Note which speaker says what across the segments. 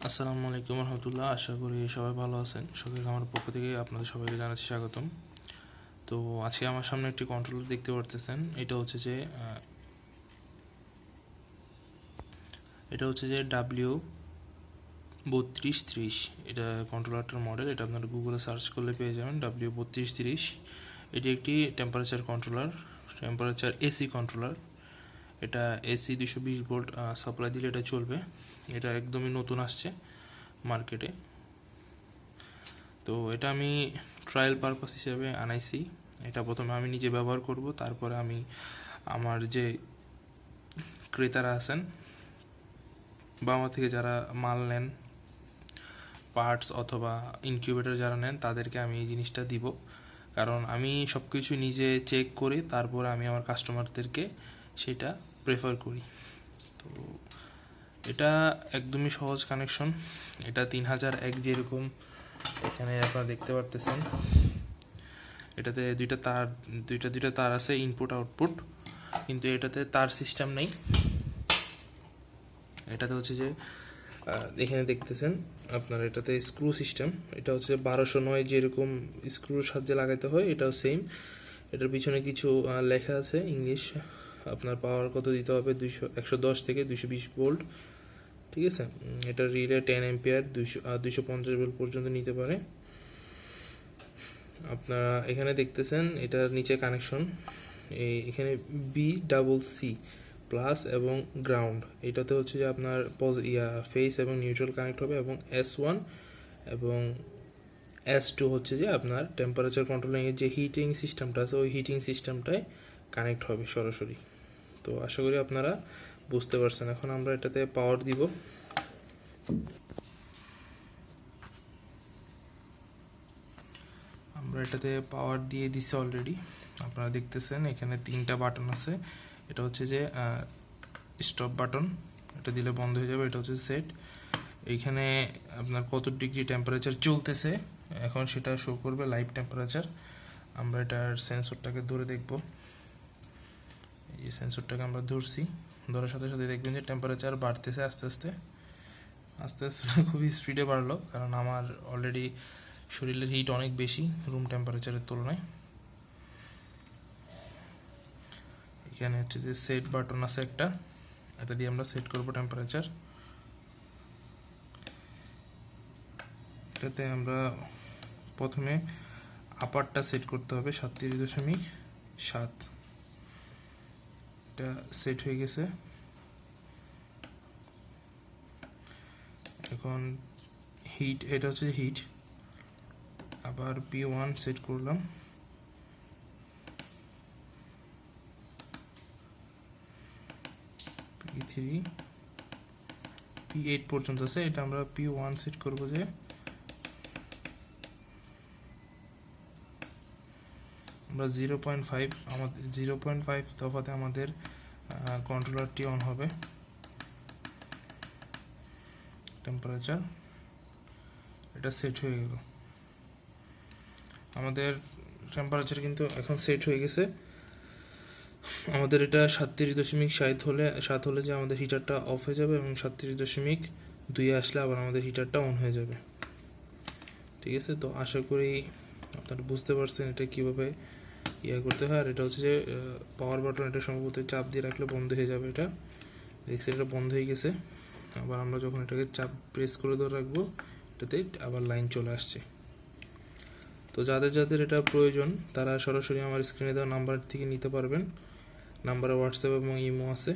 Speaker 1: আসসালামু আলাইকুম রহমতুল্লাহ। আশা করি সবাই ভালো আছেন। শখের আমার পক্ষ থেকে আপনাদের সবাইকে জানাচ্ছি স্বাগতম। তো আজকে আমার সামনে একটি কন্ট্রোলার দেখতে পারতেছেন। এটা হচ্ছে যে W3230। এটা কন্ট্রোলারটার মডেল। এটা আপনারা গুগলে সার্চ করলে পেয়ে যাবেন W3230। এটি একটি temperature controller, temperature AC controller. এটা এসি 220 ভোল্ট সাপ্লাই দিলে এটা চলবে। এটা একদমই নতুন আসছে মার্কেটে। তো এটা আমি ট্রায়াল পারপাস হিসেবে আনাইছি। এটা প্রথমে আমি নিজে ব্যবহার করব, তারপরে আমি আমার যে ক্রেতারা আছেন বা আমার থেকে যারা মাল নেন, পার্টস অথবা ইনকিউবেটর যারা নেন, তাদেরকে আমি এই জিনিসটা দিব। কারণ আমি সব কিছু নিজে চেক করে তারপরে আমি আমার কাস্টমারদেরকে সেটা প্রেফার করি। তো এটা একদমই সহজ কানেকশন। এটা 3001 যেরকম এখানে আপনারা দেখতে পারতেছেন। এটাতে দুইটা তার আছে, ইনপুট আউটপুট, কিন্তু এটাতে তার সিস্টেম নেই। এটাতে হচ্ছে যে এখানে দেখতেছেন আপনার, এটাতে স্ক্রু সিস্টেম। এটা হচ্ছে 1209 যেরকম স্ক্রুর সাহায্যে লাগাইতে হয়, এটাও সেম। এটার পিছনে কিছু লেখা আছে ইংলিশ। আপনার পাওয়ার কত দিতে হবে, 110 থেকে 220 ভোল্ট। ঠিক আছে। এটা রিলে 10 অ্যাম্পিয়ার 250 ভোল্ট পর্যন্ত নিতে পারে। আপনারা এখানে দেখতেছেন এটার নিচে কানেকশন, এখানে BCC প্লাস এবং গ্রাউন্ড। এটাতে হচ্ছে যে আপনার ফেস এবং নিউট্রাল কানেক্ট হবে, এবং S1 এবং S2 হচ্ছে যে আপনার টেম্পারেচার কন্ট্রোলিংয়ের যে হিটিং সিস্টেমটা আছে, ওই হিটিং সিস্টেমটায় কানেক্ট হবে সরাসরি। তো আশা করি আপনারা বুঝতে পারছেন। এখন আমরা এটাতে পাওয়ার দিব। আমরা এটাতে পাওয়ার দিয়ে দিছি অলরেডি। আপনারা দেখতেছেন এখানে 3টা বাটন আছে। এটা হচ্ছে যে স্টপ বাটন, এটা দিলে বন্ধ হয়ে যাবে। এটা হচ্ছে সেট। এইখানে আপনার কত ডিগ্রি টেম্পারেচার চলতেছে এখন সেটা শো করবে, লাইভ টেম্পারেচার। আমরা এটার সেন্সরটাকে ধরে দেখব। এই সেন্সরটাকে আমরা ধরছি, ধরার সাথে সাথে দেখবেন যে টেম্পারেচার বাড়তেছে আস্তে আস্তে আস্তে আস্তে খুবই স্পিডে বাড়লো, কারণ আমার অলরেডি শরীরের হিট অনেক বেশি রুম টেম্পারেচারের তুলনায়। এখানে হচ্ছে যে সেট বাটন আছে একটা, এটা দিয়ে আমরা সেট করব টেম্পারেচার। এটাতে আমরা প্রথমে আপারটা সেট করতে হবে 37.7। এটা সেট হয়ে গেছে। এখন হিট, এটা হচ্ছে হিট। আবার P1 সেট করলাম। P3 P8 পর্যন্ত আছে। এটা আমরা P1 সেট করব, যে আমরা 0.5, আমাদের 0.5 তফাতে আমাদের কন্ট্রোলারটি অন হবে। টেম্পারেচার এটা সেট হয়ে গেল। আমাদের টেম্পারেচার কিন্তু এখন সেট হয়ে গেছে। আমাদের এটা 37.7 হলে যে আমাদের হিটারটা অফ হয়ে যাবে, এবং 37.2 আসলে আবার আমাদের হিটারটা অন হয়ে যাবে। ঠিক আছে। তো আশা করি আপনারা বুঝতে পারছেন এটা কীভাবে করতে হয়। আর এটা হচ্ছে যে পাওয়ার বাটন, এটা সম্ভবত চাপ দিয়ে রাখলে বন্ধ হয়ে যাবে। এটা দেখছি, এটা বন্ধ হয়ে গেছে। আবার আমরা যখন এটাকে চাপ প্রেস করে ধরে রাখবো, এটাতে আবার লাইন চলে আসছে। তো যাদের যাদের এটা প্রয়োজন তারা সরাসরি আমার স্ক্রিনে দেওয়া নাম্বার থেকে নিতে পারবেন। নাম্বারে হোয়াটসঅ্যাপ এবং ইমো আছে।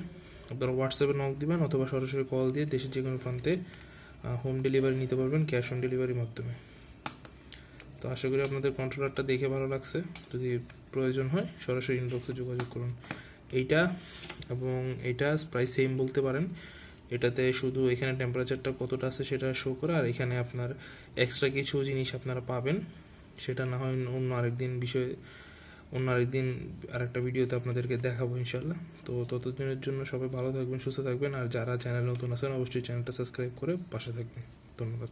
Speaker 1: আপনারা হোয়াটসঅ্যাপে নক দিবেন অথবা সরাসরি কল দিয়ে দেশের যে কোনো প্রান্তে হোম ডেলিভারি নিতে পারবেন, ক্যাশ অন ডেলিভারির মাধ্যমে। তো আশা করি আপনাদের কন্ট্রোলারটা দেখে ভালো লাগছে। যদি প্রয়োজন হয় সরাসরি ইনবক্সে যোগাযোগ করুন। এইটা এবং এইটা প্রায় সেম বলতে পারেন। এটাতে শুধু এখানে টেম্পারেচারটা কতটা আছে সেটা শো করে, আর এখানে আপনার এক্সট্রা কিছু জিনিস আপনারা পাবেন। সেটা না হয় অন্য আরেকদিন আরেকটা ভিডিওতে আপনাদেরকে দেখাবো ইনশাল্লাহ। তো ততদিনের জন্য সবাই ভালো থাকবেন, সুস্থ থাকবেন। আর যারা চ্যানেল নতুন আছেন অবশ্যই চ্যানেলটা সাবস্ক্রাইব করে পাশে থাকবেন। ধন্যবাদ।